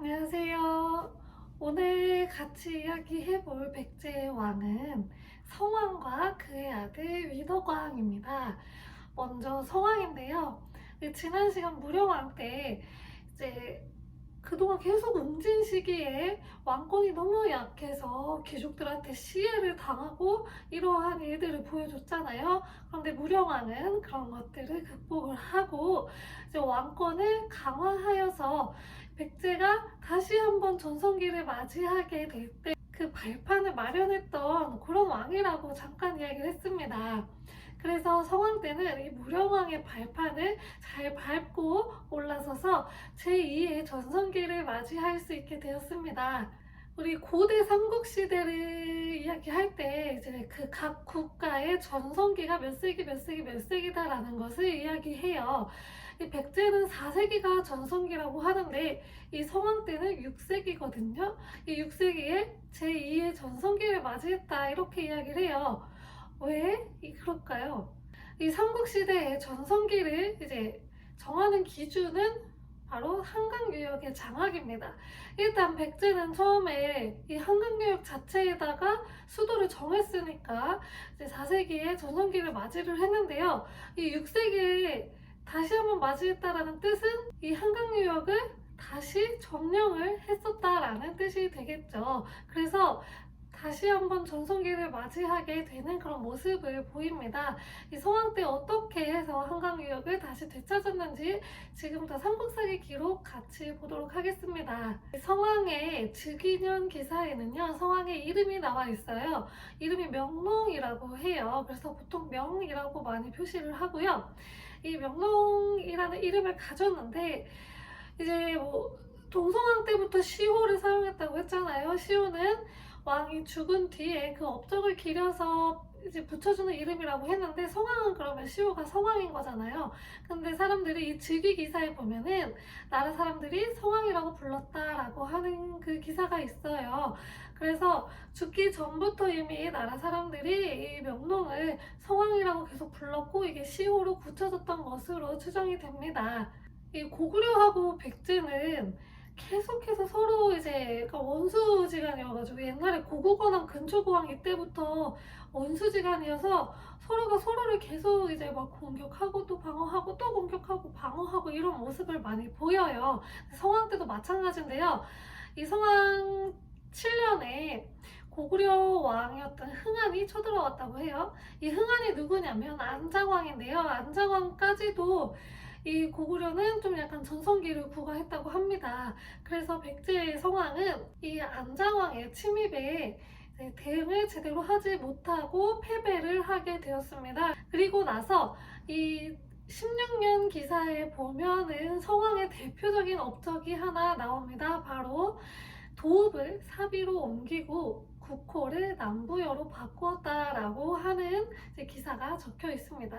안녕하세요. 오늘 같이 이야기해볼 백제의 왕은 성왕과 그의 아들 위덕왕입니다. 먼저 성왕인데요. 지난 시간 무령왕 때 이제 그동안 계속 응진 시기에 왕권이 너무 약해서 귀족들한테 시해를 당하고 이러한 일들을 보여줬잖아요. 그런데 무령왕은 그런 것들을 극복을 하고 이제 왕권을 강화하여서 백제가 다시 한번 전성기를 맞이하게 될 때 그 발판을 마련했던 그런 왕이라고 잠깐 이야기를 했습니다. 그래서 성왕 때는 이 무령왕의 발판을 잘 밟고 올라서서 제2의 전성기를 맞이할 수 있게 되었습니다. 우리 고대 삼국시대를 이야기할 때 이제 그 각 국가의 전성기가 몇 세기 몇 세기 몇 세기다라는 것을 이야기해요. 이 백제는 4세기가 전성기라고 하는데 이 성왕 때는 6세기거든요. 이 6세기에 제2의 전성기를 맞이했다 이렇게 이야기를 해요. 왜 그럴까요? 이 삼국시대의 전성기를 이제 정하는 기준은 바로 한강유역의 장악입니다. 일단 백제는 처음에 이 한강유역 자체에다가 수도를 정했으니까 이제 4세기에 전성기를 맞이를 했는데요. 이 6세기에 다시 한번 맞이했다라는 뜻은 이 한강유역을 다시 점령을 했었다라는 뜻이 되겠죠. 그래서 다시 한번 전성기를 맞이하게 되는 그런 모습을 보입니다. 이 성왕 때 어떻게 해서 한강유역을 다시 되찾았는지 지금부터 삼국사기 기록 같이 보도록 하겠습니다. 성왕의 즉위년 기사에는요, 성왕의 이름이 나와 있어요. 이름이 명농이라고 해요. 그래서 보통 명이라고 많이 표시를 하고요. 이 명농이라는 이름을 가졌는데 이제 뭐 동성왕 때부터 시호를 사용했다고 했잖아요. 시호는 왕이 죽은 뒤에 그 업적을 기려서 이제 붙여주는 이름이라고 했는데 성왕은 그러면 시호가 성왕인 거잖아요. 근데 사람들이 이 즉위 기사에 보면은 나라 사람들이 성왕이라고 불렀다라고 하는 그 기사가 있어요. 그래서 죽기 전부터 이미 나라 사람들이 이 명농을 성왕이라고 계속 불렀고 이게 시호로 굳혀졌던 것으로 추정이 됩니다. 이 고구려하고 백제는 계속해서 서로 이제 원수지간이어가지고 옛날에 고구려랑 근초고왕 이때부터 원수지간이어서 서로가 서로를 계속 이제 막 공격하고 또 방어하고 또 공격하고 방어하고 이런 모습을 많이 보여요. 성왕 때도 마찬가지인데요. 이 성왕 7년에 고구려 왕이었던 흥한이 쳐들어왔다고 해요. 이 흥한이 누구냐면 안장왕인데요. 안장왕까지도 이 고구려는 좀 약간 전성기를 구가했다고 합니다. 그래서 백제의 성왕은 이 안장왕의 침입에 대응을 제대로 하지 못하고 패배를 하게 되었습니다. 그리고 나서 이 16년 기사에 보면은 성왕의 대표적인 업적이 하나 나옵니다. 바로 도읍을 사비로 옮기고 국호를 남부여로 바꾸었다라고 하는 기사가 적혀 있습니다.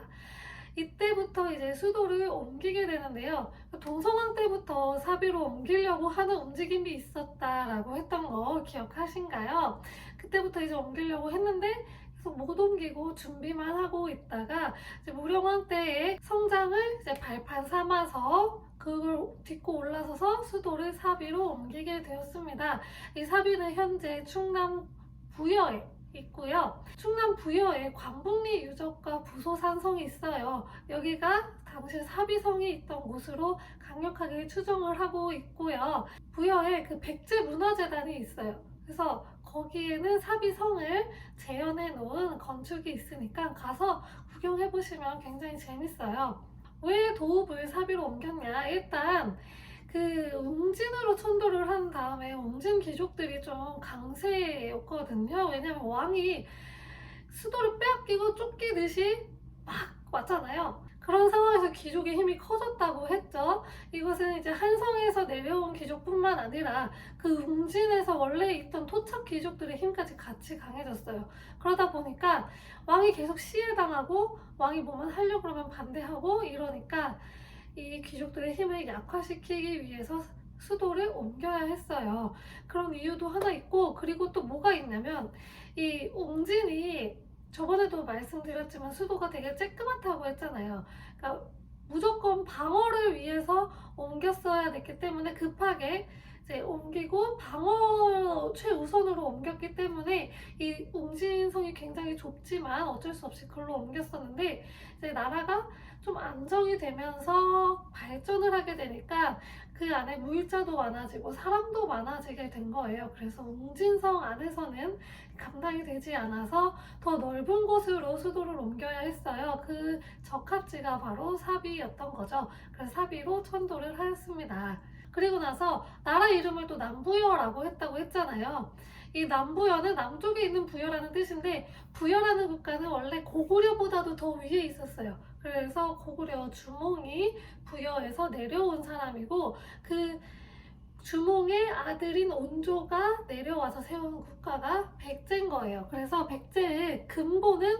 이때부터 이제 수도를 옮기게 되는데요. 동성왕 때부터 사비로 옮기려고 하는 움직임이 있었다라고 했던 거 기억하신가요? 그때부터 이제 옮기려고 했는데 계속 못 옮기고 준비만 하고 있다가 이제 무령왕 때에 성장을 이제 발판 삼아서 그걸 딛고 올라서서 수도를 사비로 옮기게 되었습니다. 이 사비는 현재 충남 부여에 있고요. 충남 부여에 관북리 유적과 부소산성이 있어요. 여기가 당시 사비성이 있던 곳으로 강력하게 추정을 하고 있고요. 부여에 그 백제문화재단이 있어요. 그래서 거기에는 사비성을 재현해 놓은 건축이 있으니까 가서 구경해 보시면 굉장히 재밌어요. 왜 도읍을 사비로 옮겼냐? 일단 그 웅진으로 천도를 한 다음에 웅진 귀족들이 좀 강세였거든요. 왜냐면 왕이 수도를 빼앗기고 쫓기듯이 막 왔잖아요. 그런 상황에서 귀족의 힘이 커졌다고 했죠. 이것은 이제 한성에서 내려온 귀족뿐만 아니라 그 웅진에서 원래 있던 토착 귀족들의 힘까지 같이 강해졌어요. 그러다 보니까 왕이 계속 시해당하고 왕이 뭐만 하려고 그러면 반대하고 이러니까 이 귀족들의 힘을 약화시키기 위해서 수도를 옮겨야 했어요. 그런 이유도 하나 있고, 그리고 또 뭐가 있냐면 이 옹진이 저번에도 말씀드렸지만 수도가 되게 쬐끄맣다고 했잖아요. 그러니까 무조건 방어를 위해서 옮겼어야 됐기 때문에 급하게 이제 옮기고 방어 최우선으로 옮겼기 때문에 이 웅진성이 굉장히 좁지만 어쩔 수 없이 글로 옮겼었는데, 이제 나라가 좀 안정이 되면서 발전을 하게 되니까 그 안에 무일자도 많아지고 사람도 많아지게 된 거예요. 그래서 웅진성 안에서는 감당이 되지 않아서 더 넓은 곳으로 수도를 옮겨야 했어요. 그 적합지가 바로 사비였던 거죠. 그래서 사비로 천도를 하였습니다. 그리고 나서 나라 이름을 또 남부여라고 했다고 했잖아요. 이 남부여는 남쪽에 있는 부여라는 뜻인데, 부여라는 국가는 원래 고구려보다도 더 위에 있었어요. 그래서 고구려 주몽이 부여에서 내려온 사람이고, 그 주몽의 아들인 온조가 내려와서 세운 국가가 백제인 거예요. 그래서 백제의 근본은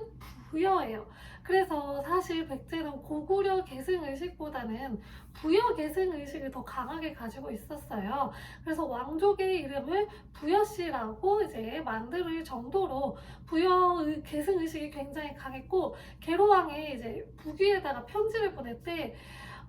부여예요. 그래서 사실 백제는 고구려 계승의식보다는 부여 계승의식을 더 강하게 가지고 있었어요. 그래서 왕족의 이름을 부여씨라고 이제 만들 정도로 부여 계승의식이 굉장히 강했고, 계로왕이 이제 북위에다가 편지를 보냈대.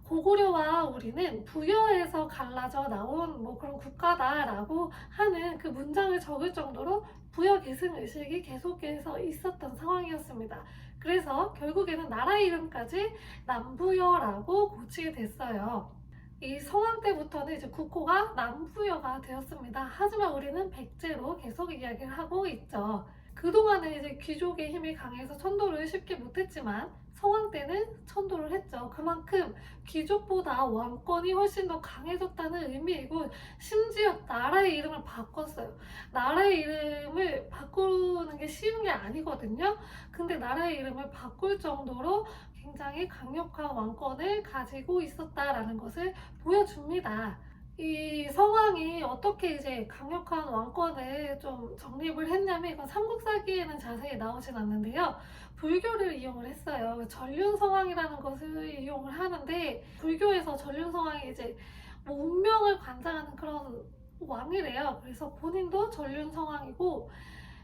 고구려와 우리는 부여에서 갈라져 나온 뭐 그런 국가다라고 하는 그 문장을 적을 정도로 부여 계승 의식이 계속해서 있었던 상황이었습니다. 그래서 결국에는 나라 이름까지 남부여라고 고치게 됐어요. 이 성왕 때부터는 이제 국호가 남부여가 되었습니다. 하지만 우리는 백제로 계속 이야기를 하고 있죠. 그동안은 이제 귀족의 힘이 강해서 천도를 쉽게 못했지만 성왕 때는 천도를 했죠. 그만큼 귀족보다 왕권이 훨씬 더 강해졌다는 의미이고, 심지어 나라의 이름을 바꿨어요. 나라의 이름을 바꾸는 게 쉬운 게 아니거든요. 근데 나라의 이름을 바꿀 정도로 굉장히 강력한 왕권을 가지고 있었다라는 것을 보여줍니다. 이 성왕이 어떻게 이제 강력한 왕권을 좀 정립을 했냐면, 이건 삼국사기에는 자세히 나오진 않는데요. 불교를 이용을 했어요. 전륜성왕이라는 것을 이용을 하는데, 불교에서 전륜성왕이 이제 뭐 운명을 관장하는 그런 왕이래요. 그래서 본인도 전륜성왕이고,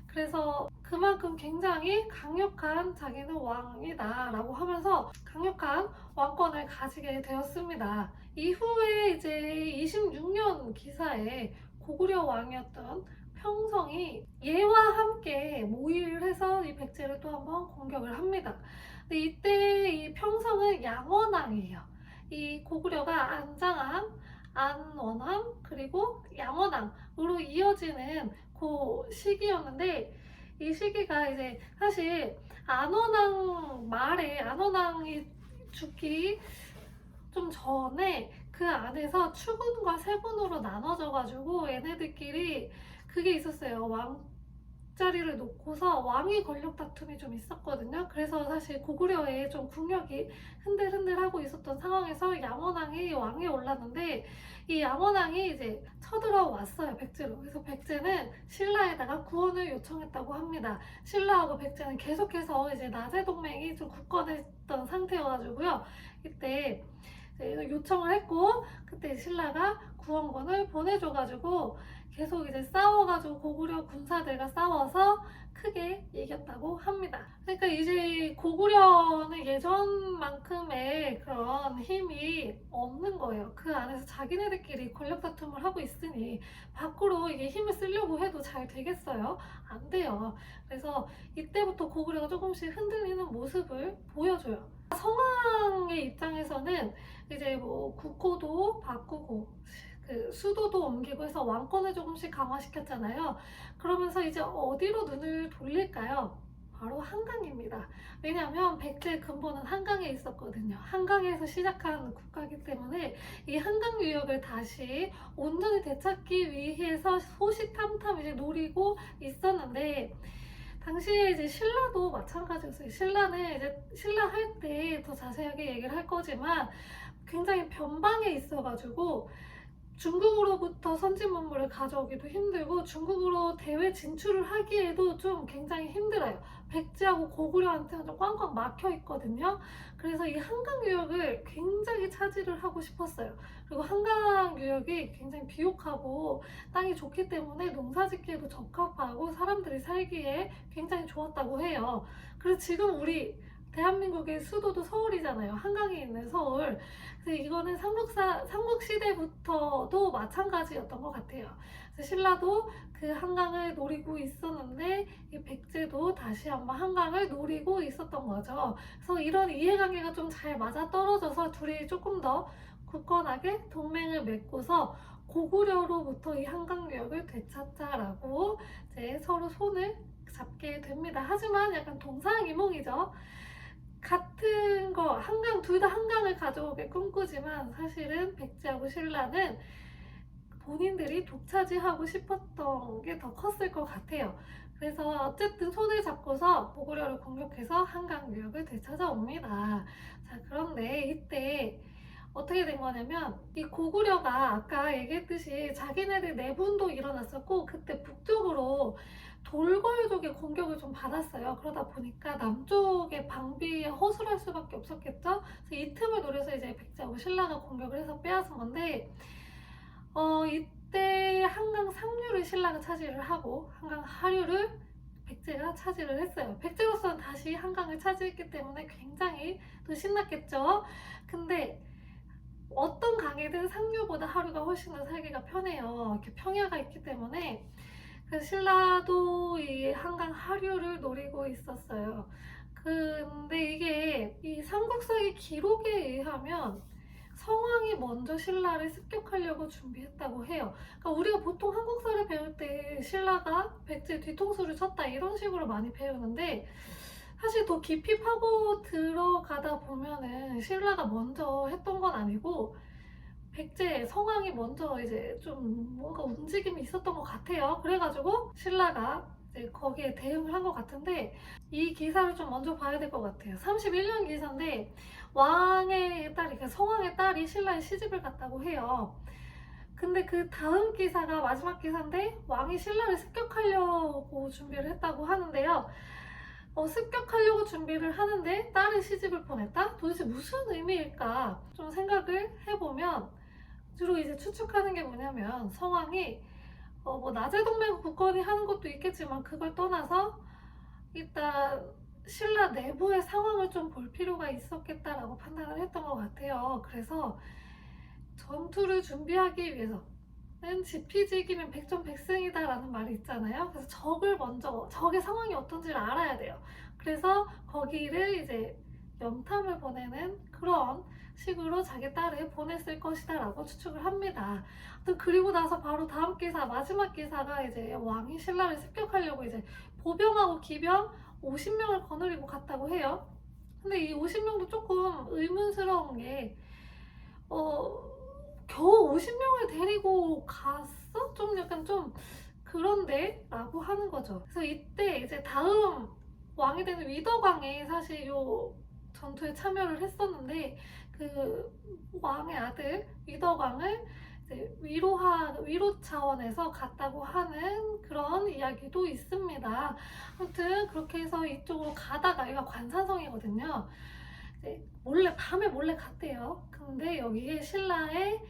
그래서 그만큼 굉장히 강력한 자기는 왕이다라고 하면서 강력한 왕권을 가지게 되었습니다. 이후에 이제 26년 기사에 고구려 왕이었던 평성이 얘와 함께 모의를 해서 이 백제를 또 한번 공격을 합니다. 근데 이때 이 평성은 양원왕이에요. 이 고구려가 안장왕, 안원왕, 그리고 양원왕으로 이어지는 그 시기였는데, 이 시기가 이제 사실 안원왕 말에 안원왕이 죽기 좀 전에 그 안에서 추군과 세군으로 나눠져 가지고 얘네들끼리 그게 있었어요. 왕자리를 놓고서 왕위 권력 다툼이 좀 있었거든요. 그래서 사실 고구려에 좀 국력이 흔들흔들하고 있었던 상황에서 양원왕이 왕위에 올랐는데, 이 양원왕이 이제 쳐들어왔어요, 백제로. 그래서 백제는 신라에다가 구원을 요청했다고 합니다. 신라하고 백제는 계속해서 이제 나제 동맹이 좀 굳건했던 상태여가지고요. 이때 요청을 했고, 그때 신라가 구원군을 보내줘가지고 계속 이제 싸워가지고 고구려 군사들과 싸워서 크게 이겼다고 합니다. 그러니까 이제 고구려는 예전만큼의 그런 힘이 없는 거예요. 그 안에서 자기네들끼리 권력 다툼을 하고 있으니 밖으로 이게 힘을 쓰려고 해도 잘 되겠어요? 안 돼요. 그래서 이때부터 고구려가 조금씩 흔들리는 모습을 보여줘요. 성왕의 입장에서는 이제 뭐 국호도 바꾸고 그 수도도 옮기고 해서 왕권을 조금씩 강화시켰잖아요. 그러면서 이제 어디로 눈을 돌릴까요? 바로 한강입니다. 왜냐하면 백제의 근본은 한강에 있었거든요. 한강에서 시작한 국가이기 때문에 이 한강 유역을 다시 온전히 되찾기 위해서 호시탐탐 이제 노리고 있었는데, 당시에 이제 신라도 마찬가지였어요. 신라는 이제 신라 할 때 더 자세하게 얘기를 할 거지만 굉장히 변방에 있어가지고 중국으로부터 선진 문물을 가져오기도 힘들고 중국으로 대외 진출을 하기에도 좀 굉장히 힘들어요. 백제하고 고구려한테는 좀 꽝꽝 막혀 있거든요. 그래서 이 한강 유역을 굉장히 차지를 하고 싶었어요. 그리고 한강 유역이 굉장히 비옥하고 땅이 좋기 때문에 농사 짓기에도 적합하고 사람들이 살기에 굉장히 좋았다고 해요. 그래서 지금 우리 대한민국의 수도도 서울이잖아요. 한강에 있는 서울. 그래서 이거는 삼국시대부터도 마찬가지였던 것 같아요. 그래서 신라도 그 한강을 노리고 있었는데 이 백제도 다시 한번 한강을 노리고 있었던 거죠. 그래서 이런 이해관계가 좀 잘 맞아떨어져서 둘이 조금 더 굳건하게 동맹을 맺고서 고구려로부터 이 한강유역을 되찾자라고 이제 서로 손을 잡게 됩니다. 하지만 약간 동상이몽이죠. 같은 거 한강 둘 다 한강을 가져오길 꿈꾸지만 사실은 백제하고 신라는 본인들이 독차지하고 싶었던 게 더 컸을 것 같아요. 그래서 어쨌든 손을 잡고서 고구려를 공격해서 한강 유역을 되찾아옵니다. 자, 그런데 이때 어떻게 된 거냐면 이 고구려가 아까 얘기했듯이 자기네들 내분도 일어났었고 그때 북쪽으로 돌궐족의 공격을 좀 받았어요. 그러다 보니까 남쪽의 방비에 허술할 수밖에 없었겠죠. 그래서 이 틈을 노려서 이제 백제하고 신라가 공격을 해서 빼앗은 건데 이때 한강 상류를 신라가 차지를 하고 한강 하류를 백제가 차지를 했어요. 백제로서는 다시 한강을 차지했기 때문에 굉장히 또 신났겠죠. 근데 어떤 강이든 상류보다 하류가 훨씬 더 살기가 편해요. 이렇게 평야가 있기 때문에. 그래서 신라도 이 한강 하류를 노리고 있었어요. 근데 이게 이 삼국사기 기록에 의하면 성왕이 먼저 신라를 습격하려고 준비했다고 해요. 그러니까 우리가 보통 한국사를 배울 때 신라가 백제 뒤통수를 쳤다 이런 식으로 많이 배우는데 사실 더 깊이 파고 들어가다 보면은 신라가 먼저 했던 건 아니고 백제 성왕이 먼저 이제 좀 뭔가 움직임이 있었던 것 같아요. 그래가지고 신라가 이제 거기에 대응을 한 것 같은데 이 기사를 좀 먼저 봐야 될 것 같아요. 31년 기사인데 왕의 딸이, 그러니까 성왕의 딸이 신라에 시집을 갔다고 해요. 근데 그 다음 기사가 마지막 기사인데 왕이 신라를 습격하려고 준비를 했다고 하는데요. 습격하려고 준비를 하는데 딸의 시집을 보냈다? 도대체 무슨 의미일까? 좀 생각을 해보면 주로 이제 추측하는 게 뭐냐면 성왕이 뭐 나제동맹 굳건히 하는 것도 있겠지만 그걸 떠나서 일단 신라 내부의 상황을 좀 볼 필요가 있었겠다라고 판단을 했던 것 같아요. 그래서 전투를 준비하기 위해서는 지피지기면 백전백승이다라는 말이 있잖아요. 그래서 적의 상황이 어떤지를 알아야 돼요. 그래서 거기를 이제 염탐을 보내는 그런 식으로 자기 딸을 보냈을 것이다 라고 추측을 합니다. 그리고 나서 바로 다음 기사, 마지막 기사가 이제 왕이 신라를 습격하려고 이제 보병하고 기병 50명을 거느리고 갔다고 해요. 근데 이 50명도 조금 의문스러운 게 겨우 50명을 데리고 갔어? 좀 약간 좀 그런데? 라고 하는 거죠. 그래서 이때 이제 다음 왕이 되는 위덕왕이 사실 요 전투에 참여를 했었는데 그 왕의 아들 위덕왕을 이제 위로 차원에서 갔다고 하는 그런 이야기도 있습니다. 아무튼 그렇게 해서 이쪽으로 가다가 여기가 관산성이거든요. 밤에 몰래 갔대요. 근데 여기에 신라의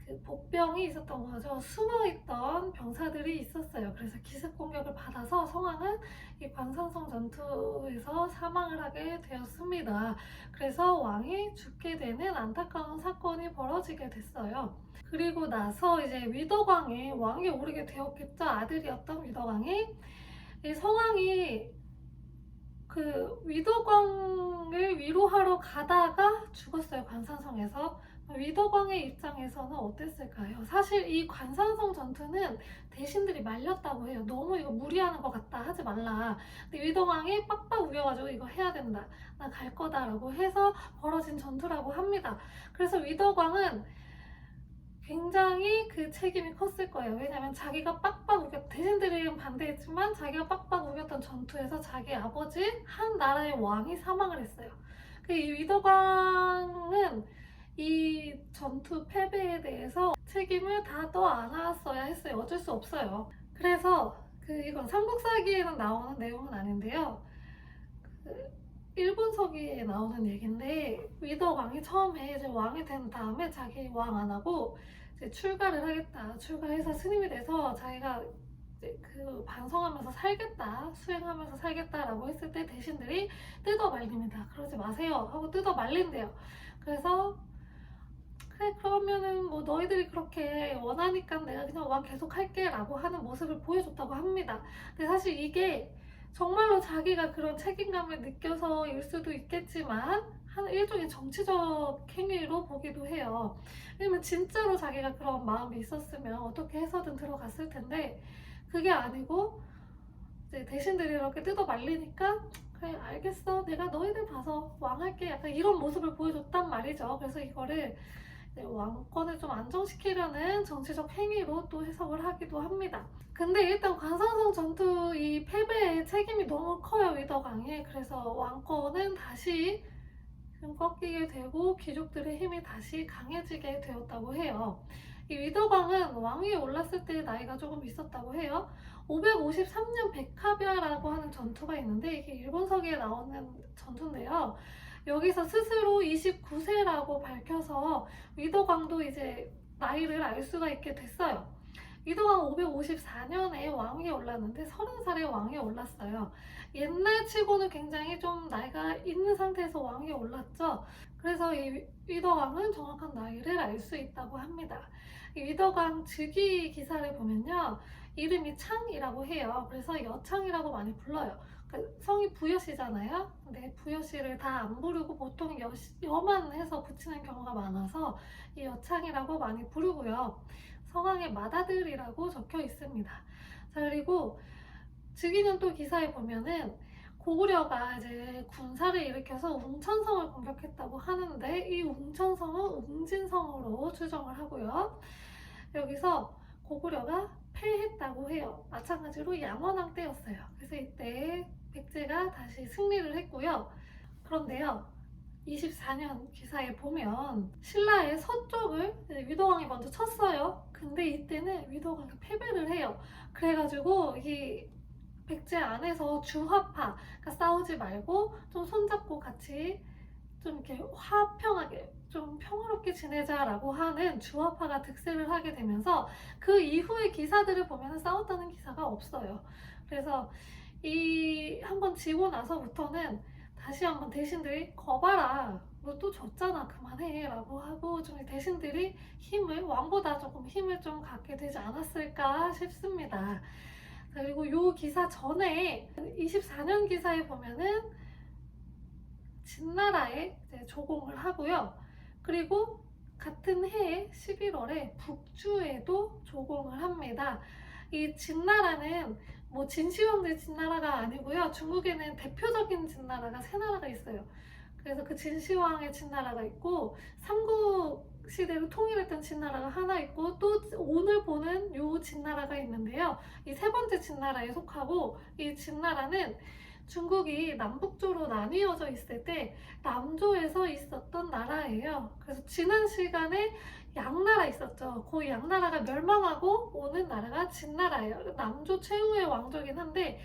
그 복병이 있었던 거죠. 숨어있던 병사들이 있었어요. 그래서 기습 공격을 받아서 성왕은 이 관산성 전투에서 사망을 하게 되었습니다. 그래서 왕이 죽게 되는 안타까운 사건이 벌어지게 됐어요. 그리고 나서 이제 위덕왕이 왕이 오르게 되었겠죠. 아들이었던 위덕왕이 이 성왕이 그 위덕왕을 위로하러 가다가 죽었어요. 관산성에서. 위덕왕의 입장에서는 어땠을까요? 사실 이 관산성 전투는 대신들이 말렸다고 해요. 너무 이거 무리하는 것 같다, 하지 말라. 근데 위덕왕이 빡빡 우겨가지고 이거 해야 된다, 나 갈 거다라고 해서 벌어진 전투라고 합니다. 그래서 위덕왕은 굉장히 그 책임이 컸을 거예요. 왜냐면 자기가 빡빡 우겼, 대신들은 반대했지만 자기가 빡빡 우겼던 전투에서 자기 아버지 한 나라의 왕이 사망을 했어요. 이 위덕왕은 이 전투 패배에 대해서 책임을 다 떠안았어야 했어요. 어쩔 수 없어요. 그래서 이건 삼국사기에는 나오는 내용은 아닌데요. 일본서기에 나오는 얘기인데 위덕왕이 처음에 이제 왕이 된 다음에 자기 왕 안 하고 이제 출가를 하겠다. 출가해서 스님이 돼서 자기가 이제 그 반성하면서 살겠다, 수행하면서 살겠다라고 했을 때 대신들이 뜯어 말립니다. 그러지 마세요 하고 뜯어 말린대요. 그래서 그래 그러면은 뭐 너희들이 그렇게 원하니까 내가 그냥 왕 계속 할게 라고 하는 모습을 보여줬다고 합니다. 근데 사실 이게 정말로 자기가 그런 책임감을 느껴서일 수도 있겠지만 한 일종의 정치적 행위로 보기도 해요. 왜냐면 진짜로 자기가 그런 마음이 있었으면 어떻게 해서든 들어갔을 텐데 그게 아니고 이제 대신들이 이렇게 뜯어 말리니까 그래 알겠어 내가 너희들 봐서 왕할게 약간 이런 모습을 보여줬단 말이죠. 그래서 이거를 왕권을 좀 안정시키려는 정치적 행위로 또 해석을 하기도 합니다. 근데 일단 관상성 전투 이 패배의 책임이 너무 커요, 위더강에. 그래서 왕권은 다시 꺾이게 되고 귀족들의 힘이 다시 강해지게 되었다고 해요. 이 위더강은 왕위에 올랐을 때 나이가 조금 있었다고 해요. 553년 백합야라고 하는 전투가 있는데 이게 일본서기에 나오는 전투인데요. 여기서 스스로 29세라고 밝혀서 위더강도 이제 나이를 알 수가 있게 됐어요. 위더강 554년에 왕위에 올랐는데 30살에 왕위에 올랐어요. 옛날 치고는 굉장히 좀 나이가 있는 상태에서 왕위에 올랐죠. 그래서 이 위더강은 정확한 나이를 알 수 있다고 합니다. 이 위더강 즉위 기사를 보면요. 이름이 창이라고 해요. 그래서 여창이라고 많이 불러요. 성이 부여씨잖아요. 근데 부여씨를 다 안 부르고 보통 여만 해서 붙이는 경우가 많아서 이 여창이라고 많이 부르고요. 성왕의 맏아들이라고 적혀 있습니다. 자, 그리고 즉위는 또 기사에 보면은 고구려가 이제 군사를 일으켜서 웅천성을 공격했다고 하는데 이 웅천성은 웅진성으로 추정을 하고요. 여기서 고구려가 패했다고 해요. 마찬가지로 양원왕 때였어요. 그래서 이때 백제가 다시 승리를 했고요. 그런데요. 24년 기사에 보면 신라의 서쪽을 위도왕이 먼저 쳤어요. 근데 이때는 위도왕이 패배를 해요. 그래가지고 이 백제 안에서 주화파, 그러니까 싸우지 말고 좀 손잡고 같이 좀 이렇게 화평하게 좀 평화롭게 지내자라고 하는 주화파가 득세를 하게 되면서 그 이후의 기사들을 보면 싸웠다는 기사가 없어요. 그래서 이 한번 지고 나서부터는 다시 한번 대신들이 거봐라 너 또 졌잖아 그만해 라고 하고 좀 대신들이 힘을 왕보다 조금 힘을 좀 갖게 되지 않았을까 싶습니다. 그리고 요 기사 전에 24년 기사에 보면은 진나라에 이제 조공을 하고요. 그리고 같은 해에 11월에 북주에도 조공을 합니다. 이 진나라는 뭐 진시황제 진나라가 아니고요. 중국에는 대표적인 진나라가 세 나라가 있어요. 그래서 그 진시황의 진나라가 있고 삼국 시대로 통일했던 진나라가 하나 있고 또 오늘 보는 요 진나라가 있는데요. 이 세 번째 진나라에 속하고 이 진나라는 중국이 남북조로 나뉘어져 있을 때 남조에서 있었던 나라예요. 그래서 지난 시간에 양나라 있었죠. 그 양나라가 멸망하고 오는 나라가 진나라예요. 남조 최후의 왕조긴 한데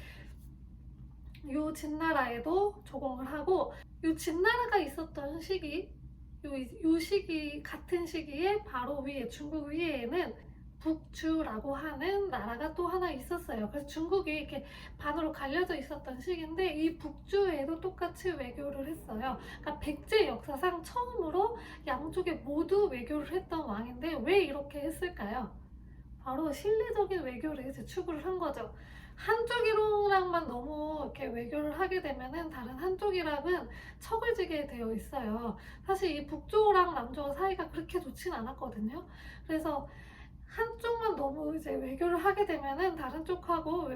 요 진나라에도 조공을 하고 요 진나라가 있었던 시기 요 시기 같은 시기에 바로 위에 중국 위에는 북주라고 하는 나라가 또 하나 있었어요. 그래서 중국이 이렇게 반으로 갈려져 있었던 시기인데 이 북주에도 똑같이 외교를 했어요. 그러니까 백제 역사상 처음으로 양쪽에 모두 외교를 했던 왕인데 왜 이렇게 했을까요? 바로 실리적인 외교를 이제 추구를 한 거죠. 한쪽이랑만 너무 이렇게 외교를 하게 되면은 다른 한쪽이랑은 척을 지게 되어 있어요. 사실 이 북조랑 남조 사이가 그렇게 좋진 않았거든요. 그래서 한쪽만 너무 이제 외교를 하게 되면은 다른 쪽하고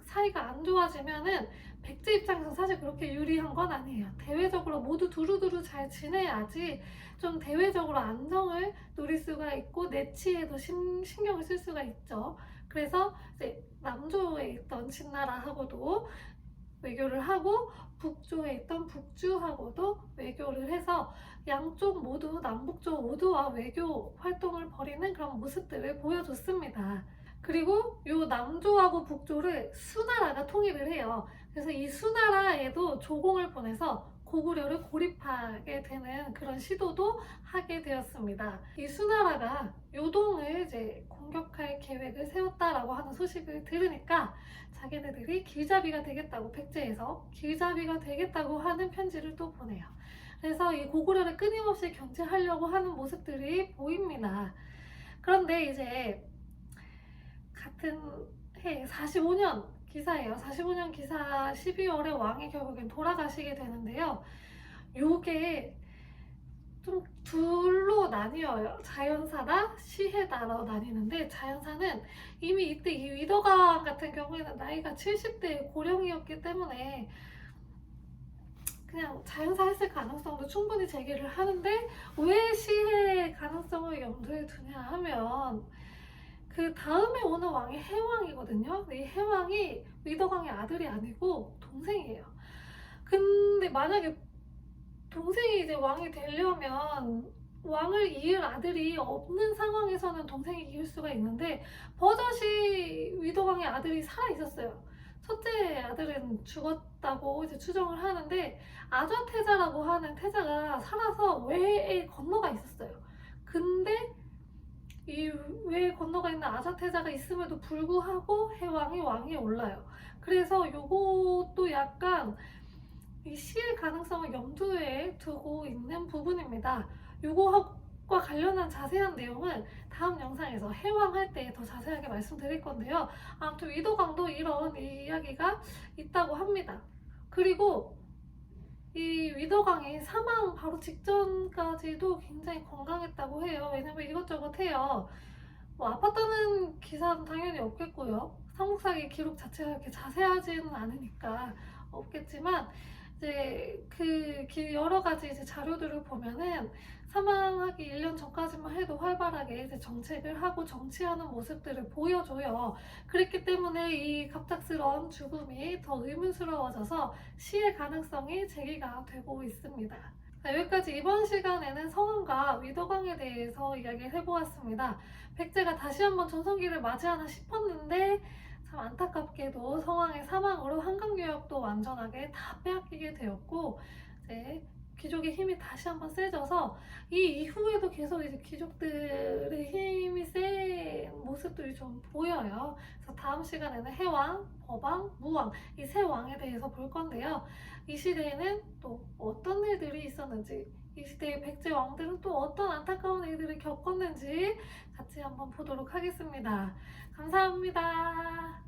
사이가 안 좋아지면은 백제 입장에서 사실 그렇게 유리한 건 아니에요. 대외적으로 모두 두루두루 잘 지내야지 좀 대외적으로 안정을 누릴 수가 있고 내치에도 신경을 쓸 수가 있죠. 그래서 이제 남조에 있던 진나라하고도 외교를 하고 북조에 있던 북주하고도 외교를 해서 양쪽 모두 남북조 모두와 외교 활동을 벌이는 그런 모습들을 보여줬습니다. 그리고 요 남조하고 북조를 수나라가 통일을 해요. 그래서 이 수나라에도 조공을 보내서 고구려를 고립하게 되는 그런 시도도 하게 되었습니다. 이 수나라가 요동을 이제 공격할 계획을 세웠다라고 하는 소식을 들으니까 자기네들이 길잡이가 되겠다고, 백제에서 길잡이가 되겠다고 하는 편지를 또 보내요. 그래서 이 고구려를 끊임없이 견제하려고 하는 모습들이 보입니다. 그런데 이제 같은 해 45년 기사예요. 45년 기사 12월에 왕이 결국엔 돌아가시게 되는데요. 요게 좀 둘로 나뉘어요. 자연사다, 시해다로 나뉘는데, 자연사는 이미 이때 이 위덕왕 같은 경우에는 나이가 70대 고령이었기 때문에 그냥 자연사 했을 가능성도 충분히 제기를 하는데, 왜 시해 가능성을 염두에 두냐 하면 그 다음에 오는 왕이 해왕이거든요. 이 해왕이 위덕왕의 아들이 아니고 동생이에요. 근데 만약에 동생이 이제 왕이 되려면 왕을 이을 아들이 없는 상황에서는 동생이 이을 수가 있는데, 버젓이 위덕왕의 아들이 살아 있었어요. 첫째 아들은 죽었다고 이제 추정을 하는데, 아좌태자라고 하는 태자가 살아서 외에 건너가 있었어요. 근데 이 외에 건너가 있는 아자태자가 있음에도 불구하고 해왕이 왕위에 올라요. 그래서 요것도 약간 이 시일 가능성을 염두에 두고 있는 부분입니다. 요거와 관련한 자세한 내용은 다음 영상에서 해왕할 때 더 자세하게 말씀드릴 건데요. 아무튼 위도강도 이런 이야기가 있다고 합니다. 그리고 이 위더강이 사망 바로 직전까지도 굉장히 건강했다고 해요. 왜냐면 이것저것 해요. 뭐 아팠다는 기사는 당연히 없겠고요. 삼국사기 기록 자체가 이렇게 자세하지는 않으니까 없겠지만, 이제 그 여러 가지 이제 자료들을 보면은 사망하기 1년 전까지만 해도 활발하게 이제 정책을 하고 정치하는 모습들을 보여줘요. 그랬기 때문에 이 갑작스러운 죽음이 더 의문스러워져서 시의 가능성이 제기가 되고 있습니다. 자, 여기까지 이번 시간에는 성왕과 위덕왕에 대해서 이야기를 해보았습니다. 백제가 다시 한번 전성기를 맞이하나 싶었는데, 참 안타깝게도 성왕의 사망으로 한강유역도 완전하게 다 빼앗기게 되었고, 이제 귀족의 힘이 다시 한번 세져서 이 이후에도 계속 이제 귀족들의 힘이 센 모습들이 좀 보여요. 그래서 다음 시간에는 해왕, 법왕, 무왕 이 세 왕에 대해서 볼 건데요. 이 시대에는 또 어떤 일들이 있었는지, 이 시대의 백제 왕들은 또 어떤 안타까운 일들을 겪었는지 같이 한번 보도록 하겠습니다. 감사합니다.